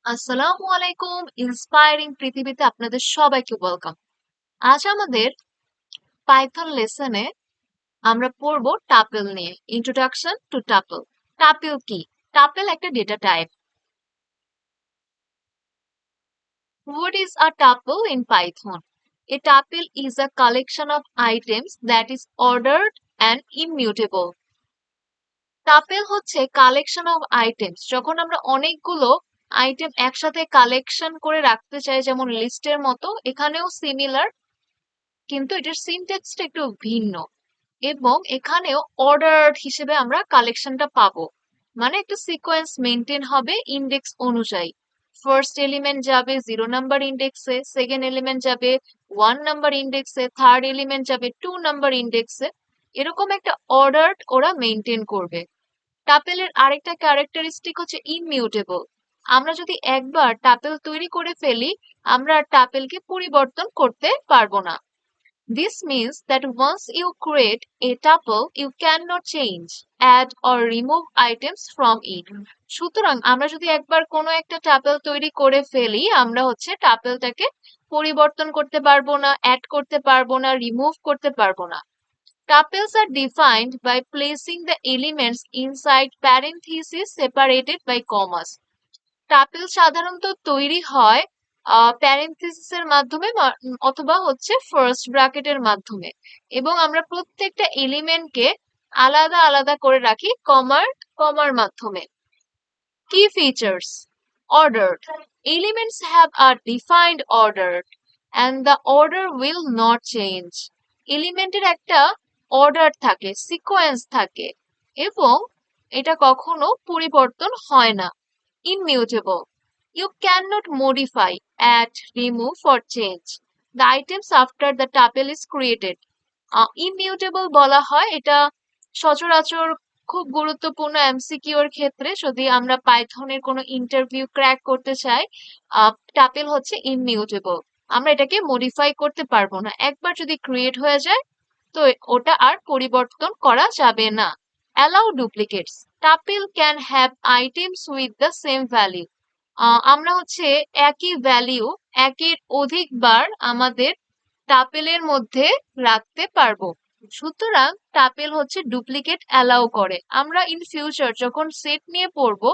আসসালামু আলাইকুম। ইন্সপায়ারিং পৃথিবীতে আপনাদের সবাইকে ওয়েলকাম। আজ আমাদের পাইথন লেসনে আমরা পড়ব টাপেল নিয়ে। Introduction to টাপেল। টাপেল কি? টাপেল একটা data type. What is a tuple in Python? A tuple is a collection of items that is ordered and immutable. টাপেল হচ্ছে কালেকশন অফ আইটেমস। যখন আমরা অনেকগুলো আইটেম একসাথে কালেকশন করে রাখতে চাই, যেমন লিস্টের মতো, এখানেও সিমিলার, কিন্তু এটার সিনট্যাক্সটা একটু ভিন্ন। এবং এখানেও অর্ডার্ড হিসেবে আমরা কালেকশনটা পাবো, মানে একটা সিকোয়েন্স মেনটেন হবে ইন্ডেক্স অনুযায়ী। ফার্স্ট এলিমেন্ট যাবে 0 নাম্বার ইন্ডেক্সে, সেকেন্ড এলিমেন্ট যাবে 1 নাম্বার ইন্ডেক্সে, থার্ড এলিমেন্ট যাবে 2 নাম্বার ইন্ডেক্সে। এরকম একটা অর্ডার ওরা মেনটেন করবে। টাপেলের আরেকটা ক্যারেক্টারিস্টিক হচ্ছে ইমিউটেবল। আমরা যদি একবার টাপেল তৈরি করে ফেলি, আমরা টাপেলকে পরিবর্তন করতে পারবো না। This means that once you create a tuple, you cannot change, add or remove items from it. সুতরাং আমরা যদি একবার কোনো একটা টাপল তৈরি করে ফেলি, আমরা হচ্ছে টাপলটাকে পরিবর্তন করতে পারবো না, অ্যাড করতে পারবো না, রিমুভ করতে পারবো না। Tuples are defined by placing the elements inside parentheses separated by commas. টাপেল সাধারণত তৈরি হয় প্যারেনথেসিসের মাধ্যমে অথবা হচ্ছে ফার্স্ট ব্র্যাকেটের মাধ্যমে, এবং আমরা প্রত্যেকটা এলিমেন্টকে আলাদা আলাদা করে রাখি কমার কমার মাধ্যমে। কি features? Ordered. Elements have a defined order and the order will not change. এলিমেন্টের একটা অর্ডার থাকে, সিকোয়েন্স থাকে, এবং এটা কখনো পরিবর্তন হয় না। Immutable. You cannot modify, add, remove, or change the items after the tuple is created. Immutable বলা হয় এটা সচরাচর খুব গুরুত্বপূর্ণ এমসিকিউ এর ক্ষেত্রে, যদি আমরা পাইথনের কোনো ইন্টারভিউ ক্র্যাক করতে চাই। টাপেল হচ্ছে ইমিউটেবল, আমরা এটাকে মডিফাই করতে পারবো না। একবার যদি ক্রিয়েট হয়ে যায়, তো ওটা আর পরিবর্তন করা যাবে না। Allow duplicates. Tuple can have items with the same value. আমরা হচ্ছে একই ভ্যালিউ একের অধিকবার আমাদের টাপেলের মধ্যে রাখতে পারবো। সুতরাং টাপেল হচ্ছে ডুপ্লিকেট অ্যালাউ করে। আমরা ইন ফিউচার যখন সেট নিয়ে পড়বো,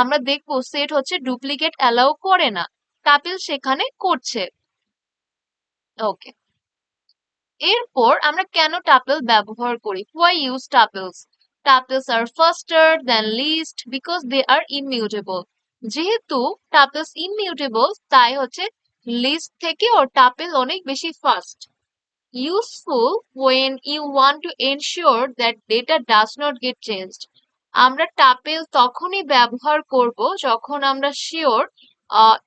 আমরা দেখবো সেট হচ্ছে ডুপ্লিকেট অ্যালাউ করে না, টাপেল সেখানে করছে। ওকে, এরপর আমরা কেন টাপেল ব্যবহার করি? Why use tuples? Tuples are faster than list because they are immutable. যেহেতু টাপেলস ইমিউটেবল, তাই হচ্ছে লিস্ট থেকে ওর টাপেল অনেক বেশি fast. Useful when you want to ensure that data does not get changed. আমরা টাপেল তখনই ব্যবহার করব যখন আমরা শিওর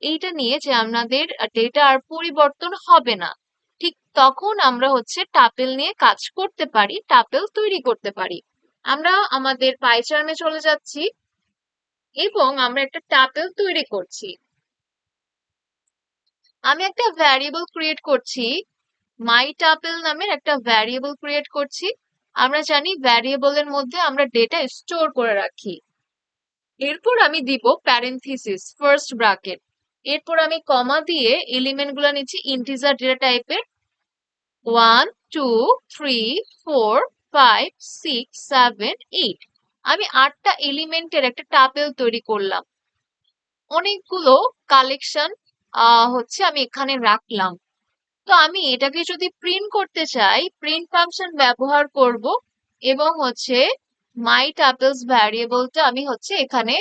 এইটা নিয়ে যে আমাদের ডেটা আর পরিবর্তন হবে না। ঠিক তখন আমরা হচ্ছে টাপেল নিয়ে কাজ করতে পারি, টাপেল তৈরি করতে পারি। আমরা আমাদের পাইচার্মে চলে যাচ্ছি এবং আমরা একটা টাপেল তৈরি করছি। আমি একটা ভ্যারিয়েবল ক্রিয়েট করছি, মাই টাপেল নামের একটা ভ্যারিয়েবল ক্রিয়েট করছি। আমরা জানি ভ্যারিয়েবলের মধ্যে আমরা ডেটা স্টোর করে রাখি। এরপর আমি দিব প্যারেনথিসিস, ফার্স্ট ব্র্যাকেট। এরপর আমি কমা দিয়ে এলিমেন্ট গুলা নিচ্ছি ইন্টিজার ডেটা টাইপের। 1 2 3 4 5 6 7 8। আমি 8টা এলিমেন্টের একটা টাপেল তৈরি করলাম। অনেকগুলো কালেকশন হচ্ছে আমি এখানে রাখলাম। তো আমি এটাকে যদি প্রিন্ট করতে চাই, প্রিন্ট ফাংশন ব্যবহার করব, এবং হচ্ছে মাই টাপলস ভ্যারিয়েবলটা আমি হচ্ছে এখানে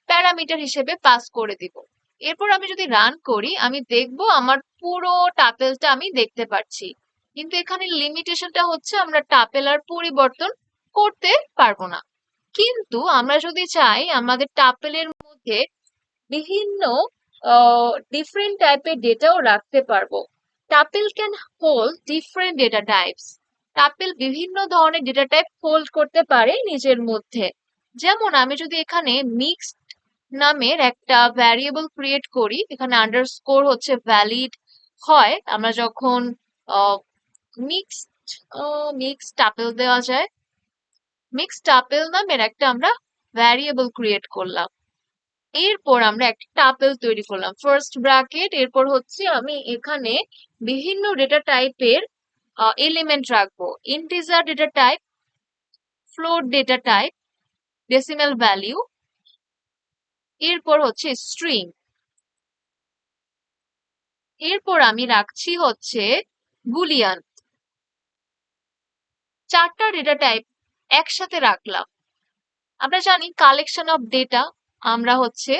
প্যারামিটার হিসেবে পাস করে দিব। এরপর আমি যদি রান করি, আমি দেখব আমার পুরো টাপেলটা আমি দেখতে পাচ্ছি। কিন্তু এখানে লিমিটেশনটা হচ্ছে আমরা টাপেল আর পরিবর্তন করতে পারবো না। কিন্তু আমরা যদি চাই আমাদের টাপেলের মধ্যে বিভিন্ন ডিফারেন্ট টাইপের ডেটাও রাখতে পারবো। Tuple can hold different data types. Tuple বিভিন্ন ধরনের ডেটা টাইপ হোল্ড করতে পারে নিজের মধ্যে। যেমন আমি যদি এখানে মিক্সড নামের একটা ভ্যারিয়েবল ক্রিয়েট করি, এখানে আন্ডারস্কোর হচ্ছে ভ্যালিড হয় আমরা যখন মিক্সড মিক্সড টাপেল দেওয়া যায়। মিক্সড টাপেল নামের একটা আমরা ভ্যারিয়েবল ক্রিয়েট করলাম। এরপর আমরা একটা টাপেল তৈরি করলাম, ফার্স্ট ব্র্যাকেট, এরপর হচ্ছে আমি এখানে বিভিন্ন ডেটা টাইপের এলিমেন্ট রাখবো, integer data type, float data type, decimal value, এরপর হচ্ছে স্ট্রিং, এরপর আমি রাখছি হচ্ছে বুলিয়ান। চারটা ডেটা টাইপ একসাথে রাখলাম। আমরা জানি কালেকশন অফ ডেটা আমরা হচ্ছে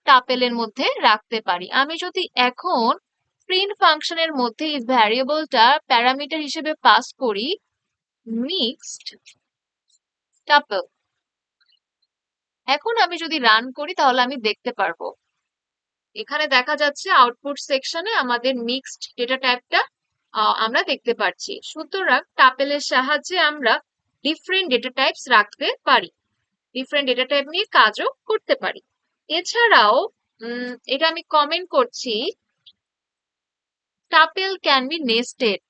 টাপেলের মধ্যে রাখতে পারি। আমি যদি এখন প্রিন্ট ফাংশনের মধ্যে এই ভ্যারিয়েবলটা প্যারামিটার হিসেবে পাস করি মিক্সড টাপল, এখন আমি যদি রান করি তাহলে আমি দেখতে পারবো এখানে দেখা যাচ্ছে আউটপুট সেকশনে আমাদের মিক্সড ডেটা টাইপটা আমরা দেখতে পাচ্ছি। সুতরাং টাপেলের সাহায্যে আমরা ডিফারেন্ট ডেটা টাইপস রাখতে পারি, ডিফারেন্ট ডেটা টাইপ নিয়ে কাজও করতে পারি। এছাড়াও এটা আমি কমেন্ট করছি, টাপেল ক্যান বি নেস্টেড।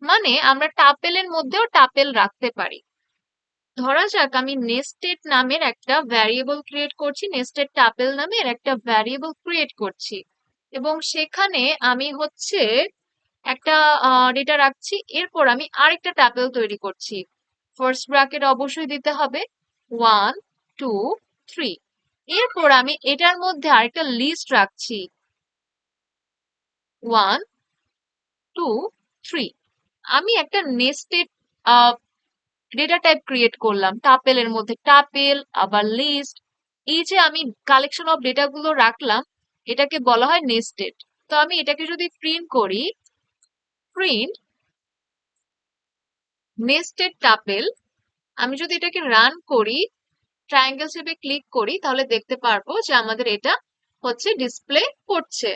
মানে আমরা টাপেলের মধ্যেও টাপেল রাখতে পারি। ধরা যাক আমি নেস্টেড নামের একটা ভ্যারিয়েবল ক্রিয়েট করছি, নেস্টেড টাপেল নামের একটা ভ্যারিয়েবল ক্রিয়েট করছি এবং সেখানে আমি হচ্ছে একটা ডেটা রাখছি, এরপর আমি আরেকটা টাপেল তৈরি করছি। ফার্স্ট ব্র্যাকেট অবশ্যই দিতে হবে, 1 2 3। এরপর আমি এটার মধ্যে আরেকটা লিস্ট রাখছি, 1 2 3। আমি একটা নেস্টেড ডেটা টাইপ ক্রিয়েট করলাম টাপেলের মধ্যে, টাপেল আবার লিস্ট, এই যে আমি কালেকশন অফ ডেটা গুলো রাখলাম এটাকে বলা হয় নেস্টেড। তো আমি এটাকে যদি প্রিন্ট করি, প্রিন্ট নেস্টেড টাপেল, আমি যদি এটাকে রান করি, ট্রায়াঙ্গেল শেপে ক্লিক করি, তাহলে দেখতে পারবো যে আমাদের এটা হচ্ছে ডিসপ্লে করছে।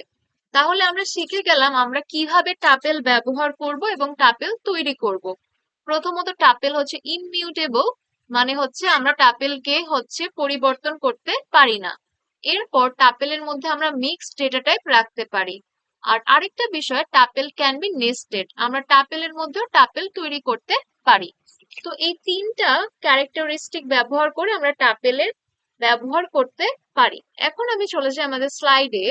তাহলে আমরা শিখে গেলাম আমরা কিভাবে টাপেল ব্যবহার করব এবং টাপেল তৈরি করব। প্রথমত টাপেল হচ্ছে ইমিউটেবল, মানে হচ্ছে আমরা টাপেলকে হচ্ছে পরিবর্তন করতে পারি না। এরপর টাপেলের মধ্যে আমরা মিক্সড ডেটা টাইপ রাখতে পারি। আর আরেকটা বিষয়, টাপেল ক্যান বি নেস্টেড, আমরা টাপেলের মধ্যেও টাপেল তৈরি করতে পারি। তো এই তিনটা ক্যারেক্টারিস্টিক ব্যবহার করে আমরা টাপেলের ব্যবহার করতে পারি। এখন আমি চলে যাই আমাদের স্লাইডে।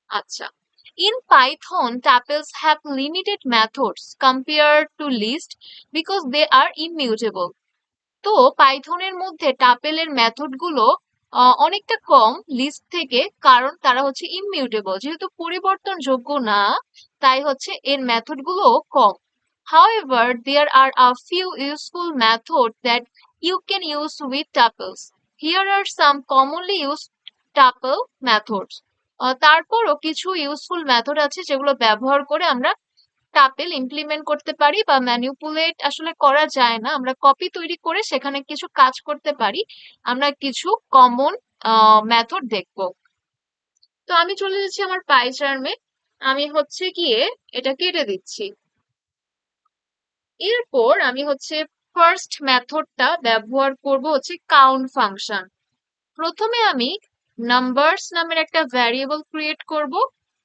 আচ্ছা, in Python, tuples have limited methods compared to list because they are immutable. তো পাইথনের মধ্যে টাপেলের মেথড গুলো অনেকটা কম লিস্ট থেকে, কারণ তারা হচ্ছে ইমিউটেবল, যেহেতু পরিবর্তনযোগ্য না তাই হচ্ছে এর মেথড গুলো কম। However, there are a few useful methods that you can use with tuples. Here are some commonly used tuple methods. তারপরও কিছু ইউজফুল মেথড আছে যেগুলো ব্যবহার করে আমরা টাপেল ইমপ্লিমেন্ট করতে পারি, বা ম্যানিপুলেট আসলে করা যায় না, আমরা কপি তৈরি করে সেখানে কিছু কাজ করতে পারি। আমরা কিছু কমন মেথড দেখব। তো আমি চলে যাচ্ছি আমার পাইচার্মে, আমি হচ্ছে গিয়ে এটা কেটে দিচ্ছি। এরপর আমি হচ্ছে ফার্স্ট মেথডটা ব্যবহার করব হচ্ছে কাউন্ট ফাংশন। প্রথমে আমি নাম্বারস নামের একটা ভ্যারিয়েবল ক্রিয়েট করব,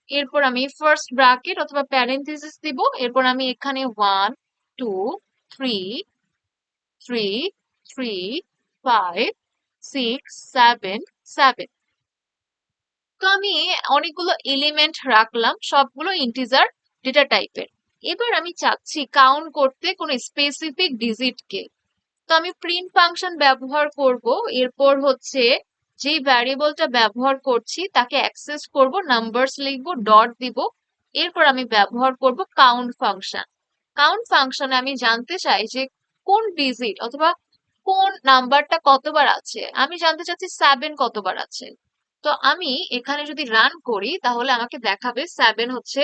এরপর আমি ফার্স্ট ব্র্যাকেট অথবা প্যারেনথেসিস দিব, এরপর আমি এখানে 1 2 3 3 3 5 6 7 7। তো আমি অনেকগুলো এলিমেন্ট রাখলাম, সবগুলো ইন্টিজার ডেটা টাইপের। এবার আমি চাচ্ছি কাউন্ট করতে কোনো স্পেসিফিক ডিজিটকে, তো আমি প্রিন্ট ফাংশন ব্যবহার করব, এরপর হচ্ছে যে ভ্যারিয়েবলটা ব্যবহার করছি তাকে অ্যাক্সেস করব, নাম্বারস লিখবো, ডট দিব, এরপর আমি ব্যবহার করব কাউন্ট ফাংশন। কাউন্ট ফাংশনে আমি জানতে চাই যে কোন ডিজিট অথবা কোন নাম্বারটা কতবার আছে, আমি জানতে চাচ্ছি 7 কতবার আছে। তো আমি এখানে যদি রান করি তাহলে আমাকে দেখাবে 7 হচ্ছে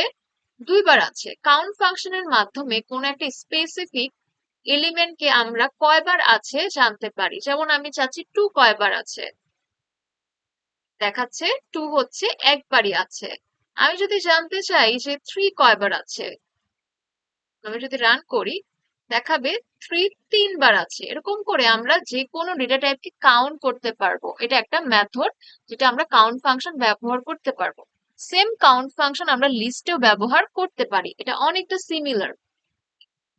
2বার আছে। কাউন্ট ফাংশনের মাধ্যমে কোন একটা স্পেসিফিক এলিমেন্টকে আমরা কয়বার আছে জানতে পারি। যেমন আমি চাচ্ছি 2 কয়বার আছে, দেখাচ্ছে 2 হচ্ছে একবারই আছে। আমি যদি জানতে চাই যে 3 কয়বার আছে, আমি যদি রান করি দেখাবে 3 3বার আছে। এরকম করে আমরা যে কোনো ডেটা টাইপকে কাউন্ট করতে পারবো, এটা একটা মেথড যেটা আমরা কাউন্ট ফাংশন ব্যবহার করতে পারবো। সেম কাউন্ট ফাংশন আমরা লিস্টেও ব্যবহার করতে পারি, এটা অনেকটা সিমিলার।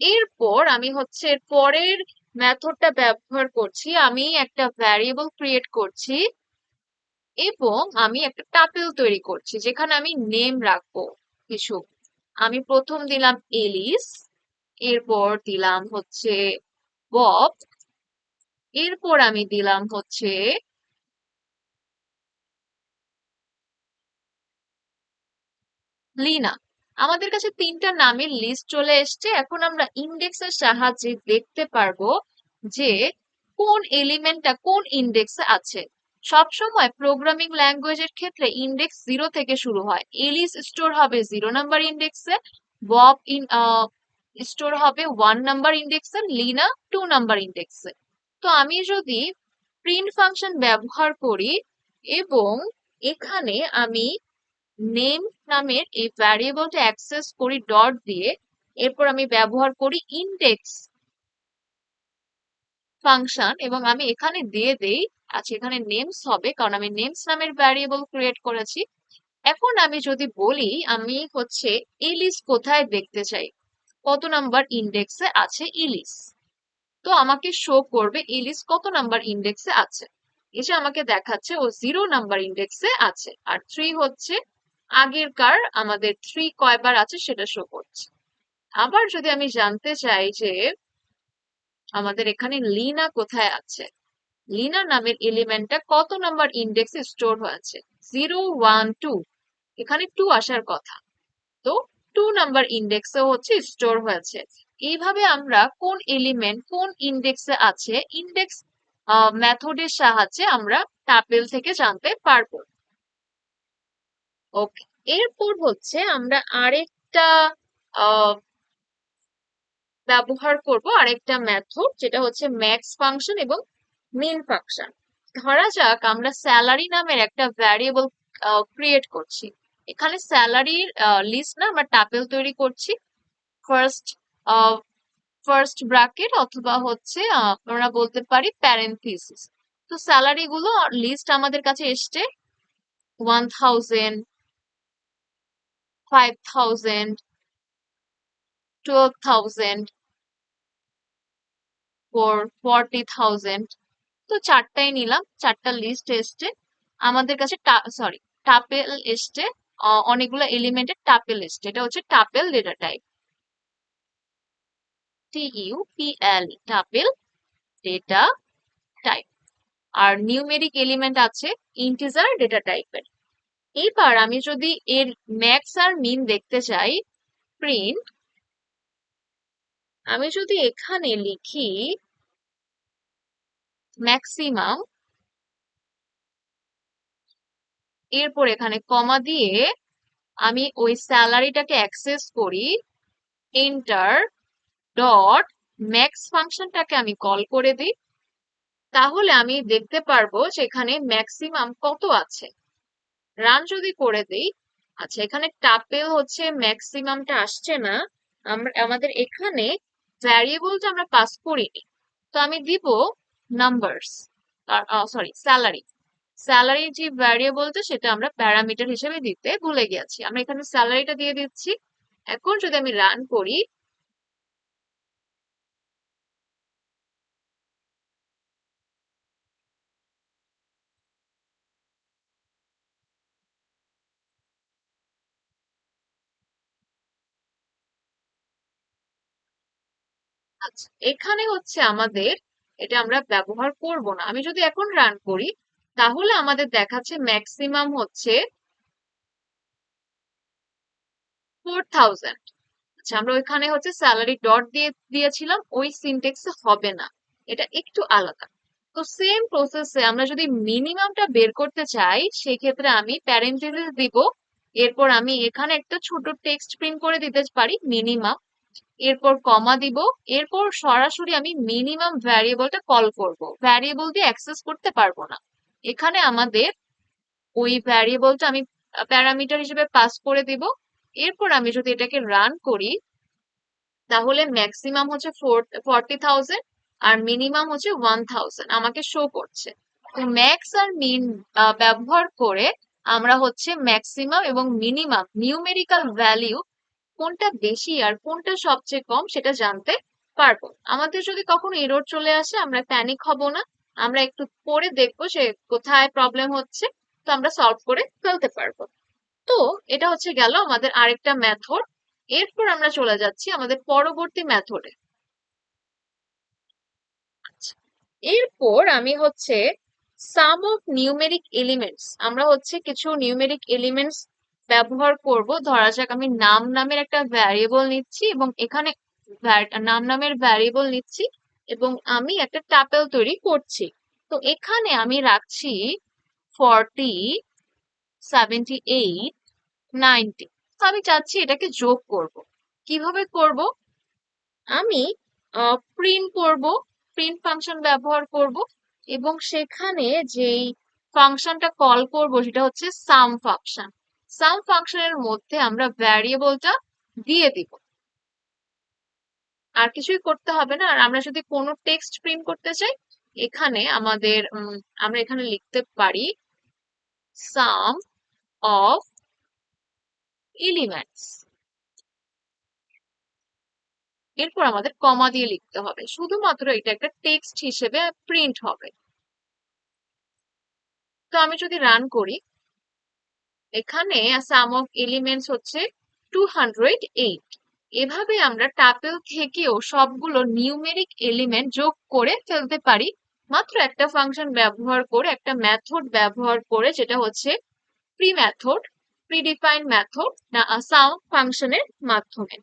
এরপর আমি হচ্ছে এর পরের মেথডটা ব্যবহার করছি। আমি একটা ভ্যারিয়েবল ক্রিয়েট করছি এবং আমি একটা টাপেল তৈরি করছি যেখানে আমি নেম রাখবো কিছু। আমি প্রথম দিলাম এলিস, এরপর দিলাম হচ্ছে বব, এরপর আমি দিলাম হচ্ছে লিনা। আমাদের কাছে তিনটা নামের লিস্ট চলে এসছে। এখন আমরা ইন্ডেক্সের সাহায্যে দেখতে পারবো যে কোন এলিমেন্টটা কোন ইন্ডেক্সে আছে। সবসময় প্রোগ্রামিং ল্যাঙ্গুয়েজের ক্ষেত্রে ইন্ডেক্স 0 থেকে শুরু হয়। এলিস স্টোর হবে 0 নাম্বার ইন্ডেক্সে, বব স্টোর হবে 1 নাম্বার ইন্ডেক্সে, লিনা 2 নাম্বার ইন্ডেক্সে। তো আমি যদি প্রিন্ট ফাংশন ব্যবহার করি এবং এখানে আমি নেম নামের এই ভ্যারিয়েবলটা অ্যাক্সেস করি ডট দিয়ে, এরপর আমি ব্যবহার করি ইন্ডেক্স ফাংশন এবং আমি এখানে দিয়ে দেই, আচ্ছা এখানে নেমস হবে কারণ আমি নেমস নামের ভ্যারিয়েবল ক্রিয়েট করেছি। এখন আমি যদি বলি আমি হচ্ছে ইলিশ কোথায় দেখতে চাই, কত নাম্বার ইন্ডেক্সে আছে ইলিশ, তো আমাকে শো করবে ইলিশ কত নাম্বার ইন্ডেক্সে আছে। এসে আমাকে দেখাচ্ছে ও 0 নাম্বার ইন্ডেক্সে আছে, আর 3 হচ্ছে আগেরকার আমাদের 3 কয়বার আছে সেটা শো করছে। আবার যদি আমি জানতে চাই যে আমাদের এখানে লিনা কোথায় আছে, লিনা নামের এলিমেন্টটা কত নাম্বার ইন্ডেক্সে স্টোর হয়েছে, 0 1 2, এখানে 2 আসার কথা, তো 2 নাম্বার ইন্ডেক্সে হচ্ছে স্টোর হয়েছে। এইভাবে আমরা কোন এলিমেন্ট কোন ইন্ডেক্সে আছে ইন্ডেক্স মেথডের সাহায্যে আমরা টাপেল থেকে জানতে পারবো। ওকে, এরপর হচ্ছে আমরা আরেকটা আহ, ব্যবহার করব আরেকটা মেথড যেটা হচ্ছে ম্যাক্স ফাংশন এবং মিন ফাংশন। ধরা যাক আমরা স্যালারি নামের একটা ভ্যারিয়েবল ক্রিয়েট করছি। এখানে স্যালারির লিস্ট না আমরা টাপেল তৈরি করছি। ফার্স্ট ফার্স্ট ব্র্যাকেট অথবা হচ্ছে আমরা বলতে পারি প্যারেনথিসিস। তো স্যালারি গুলো লিস্ট আমাদের কাছে এসছে 1000, 5000, 12,000, 40,000। তো চারটাই নিলাম, চারটা লিস্ট এসছে আমাদের কাছে, সরি টাপেল এসছে, অনেকগুলো এলিমেন্টের টাপেল এসছে। এটা হচ্ছে tuple data type, TUPL, tuple data type. আর নিউমেরিক এলিমেন্ট আছে ইন্টিজার ডেটা টাইপের। এইবার আমি যদি এর ম্যাক্স আর মিন দেখতে চাই, প্রিন্ট, আমি যদি এখানে লিখি ম্যাক্সিমাম, এরপর এখানে কমা দিয়ে আমি ওই স্যালারিটাকে অ্যাক্সেস করি, এন্টার ডট ম্যাক্স ফাংশনটাকে আমি কল করে দিই, তাহলে আমি দেখতে পারবো যে এখানে ম্যাক্সিমাম কত আছে। রান যদি করে দিই, আচ্ছা এখানে টাপেল হচ্ছে ম্যাক্সিমামটা আসছে না, আমাদের এখানে ভ্যারিয়েবলটা আমরা পাস করিনি। তো আমি দিব নাম্বারস, সরি স্যালারি, স্যালারির যে ভ্যারিয়েবলটা সেটা আমরা প্যারামিটার হিসেবে দিতে ভুলে গেছি, আমরা এখানে স্যালারিটা দিয়ে দিচ্ছি। এখন যদি আমি রান করি, আচ্ছা এখানে হচ্ছে আমাদের এটা আমরা ব্যবহার করব না। আমি যদি এখন রান করি তাহলে আমাদের দেখাচ্ছে ম্যাক্সিমাম হচ্ছে 4000। আচ্ছা আমরা ওইখানে হচ্ছে স্যালারি ডট দিয়ে দিয়েছিলাম, ওই সিনটেক্স হবে না, এটা একটু আলাদা। তো সেম প্রসেসে আমরা যদি মিনিমামটা বের করতে চাই সেক্ষেত্রে আমি প্যারেন্থেসিস দিব, এরপর আমি এখানে একটা ছোট টেক্সট প্রিন্ট করে দিতে পারি মিনিমাম, এরপর কমা দিব, এরপর সরাসরি আমি মিনিমাম ভ্যারিয়েবলটা কল করব, ভ্যারিয়েবল দিয়ে অ্যাক্সেস করতে পারবো না। এখানে আমাদের ওই ভ্যারিয়েবলটা আমি প্যারামিটার হিসেবে পাস করে দিব। এরপর আমি যদি এটাকে রান করি তাহলে ম্যাক্সিমাম হচ্ছে 40,000 আর মিনিমাম হচ্ছে 1000 আমাকে শো করছে। তো ম্যাক্স আর মিন ব্যবহার করে আমরা হচ্ছে ম্যাক্সিমাম এবং মিনিমাম নিউমেরিক্যাল ভ্যালিউ কোনটা বেশি আর কোনটা সবচেয়ে কম সেটা জানতে পারবো। আমাদের যদি কখনো এরর চলে আসে আমরা প্যানিক হব না, আমরা একটু পরে দেখবো সে কোথায় প্রবলেম হচ্ছে, তো আমরা সলভ করে ফেলতে পারবো। তো এটা হচ্ছে গেল আমাদের আরেকটা মেথড। এরপর আমরা চলে যাচ্ছি আমাদের পরবর্তী মেথডে। এরপর আমি হচ্ছে সাম অফ নিউমেরিক এলিমেন্টস, আমরা হচ্ছে কিছু নিউমেরিক এলিমেন্টস ব্যবহার করব। ধরা যাক আমি নাম নামের একটা ভ্যারিয়েবল নিচ্ছি এবং এখানে নাম নামের ভ্যারিয়েবল নিচ্ছি এবং আমি একটা ট্যাপেল তৈরি করছি। তো এখানে আমি রাখছি 40, 78, 90। তো আমি চাচ্ছি এটাকে যোগ করব। কিভাবে করব? আমি প্রিন্ট করব, প্রিন্ট ফাংশন ব্যবহার করব এবং সেখানে যেই ফাংশনটা কল করব সেটা হচ্ছে সাম ফাংশন। সাম ফাংশনের মধ্যে আমরা ভ্যারিয়েবলটা দিয়ে দিব, আর কিছুই করতে হবে না। আর আমরা যদি কোনো টেক্সট প্রিন্ট করতে চাই এখানে আমাদের আমরা এখানে লিখতে পারি সাম অফ এলিমেন্টস, এরপর আমাদের কমা দিয়ে লিখতে হবে, শুধুমাত্র এটা একটা টেক্সট হিসেবে প্রিন্ট হবে। তো আমি যদি রান করি, এখানে সাম অফ এলিমেন্টস হচ্ছে 208। এভাবে আমরা টাপেল থেকেও সবগুলো নিউমেরিক এলিমেন্ট যোগ করে ফেলতে পারি মাত্র একটা ফাংশন ব্যবহার করে, একটা মেথড ব্যবহার করে, যেটা হচ্ছে প্রি মেথড, প্রিডিফাইন্ড মেথড না সাম ফাংশনের মাধ্যমে।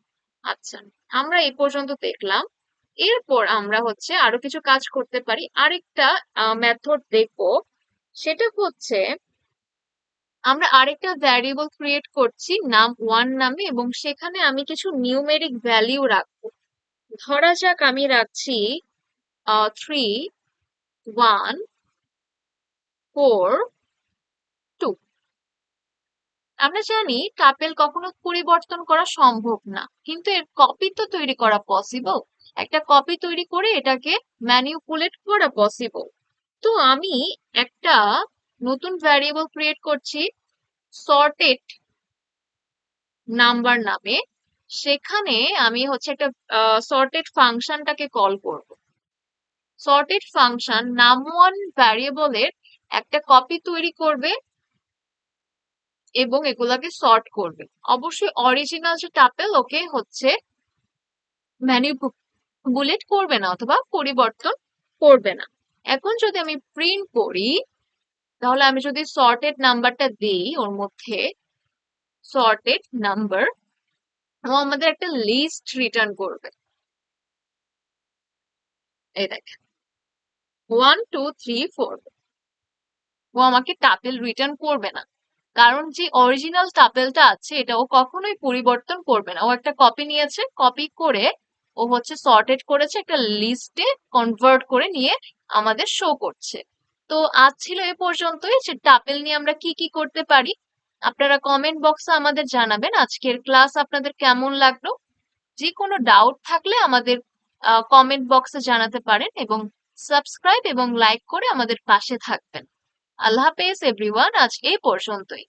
আচ্ছা, আমরা এই পর্যন্ত দেখলাম। এরপর আমরা হচ্ছে আরো কিছু কাজ করতে পারি। আরেকটা মেথড দেখবো, সেটা হচ্ছে আমরা আরেকটা ভ্যারিয়েবল ক্রিয়েট করছি নাম 1 নামে এবং সেখানে আমি কিছু নিউমেরিক ভ্যালিউ রাখবো। ধরা যাক আমি রাখছি 3, 1, 4, 2। আমরা জানি টাপেল কখনো পরিবর্তন করা সম্ভব না, কিন্তু এর কপি তো তৈরি করা পসিবল। একটা কপি তৈরি করে এটাকে ম্যানিপুলেট করা পসিবল। তো আমি একটা নতুন ভ্যারিয়েবল ক্রিয়েট করছি সর্টেড নাম্বার নামে। সেখানে আমি হচ্ছে একটা সর্টেড ফাংশনটাকে কল করব। সর্টেড ফাংশন নাম1 ভ্যারিয়েবলের একটা কপি তৈরি করবে এবং এগুলাকে সর্ট করবে। অবশ্যই অরিজিনাল যে টাপেল ওকে হচ্ছে ম্যানিপুলেট করবে না অথবা পরিবর্তন করবে না। এখন যদি আমি প্রিন্ট করি, তাহলে আমি যদি সর্টেড নাম্বারটা দিই ওর মধ্যে, সর্টেড নাম্বার, ও আমাদের একটা লিস্ট রিটার্ন করবে। এই দেখেন 1, 2, 3, 4। ও আমাকে টাপেল রিটার্ন করবে না, কারণ যে অরিজিনাল টাপেলটা আছে এটা ও কখনোই পরিবর্তন করবে না। ও একটা কপি নিয়েছে, কপি করে ও হচ্ছে সর্টেড করেছে, একটা লিস্টে কনভার্ট করে নিয়ে আমাদের শো করছে। তো আজ ছিল এ পর্যন্তই যে টাপেল নিয়ে আমরা কি কি করতে পারি। আপনারা কমেন্ট বক্সে আমাদের জানাবেন আজকের ক্লাস আপনাদের কেমন লাগলো। যে কোনো ডাউট থাকলে আমাদের কমেন্ট বক্সে জানাতে পারেন এবং সাবস্ক্রাইব এবং লাইক করে আমাদের পাশে থাকবেন। আল্লাহ হাফেজ এভরিওয়ান, আজ এই পর্যন্তই।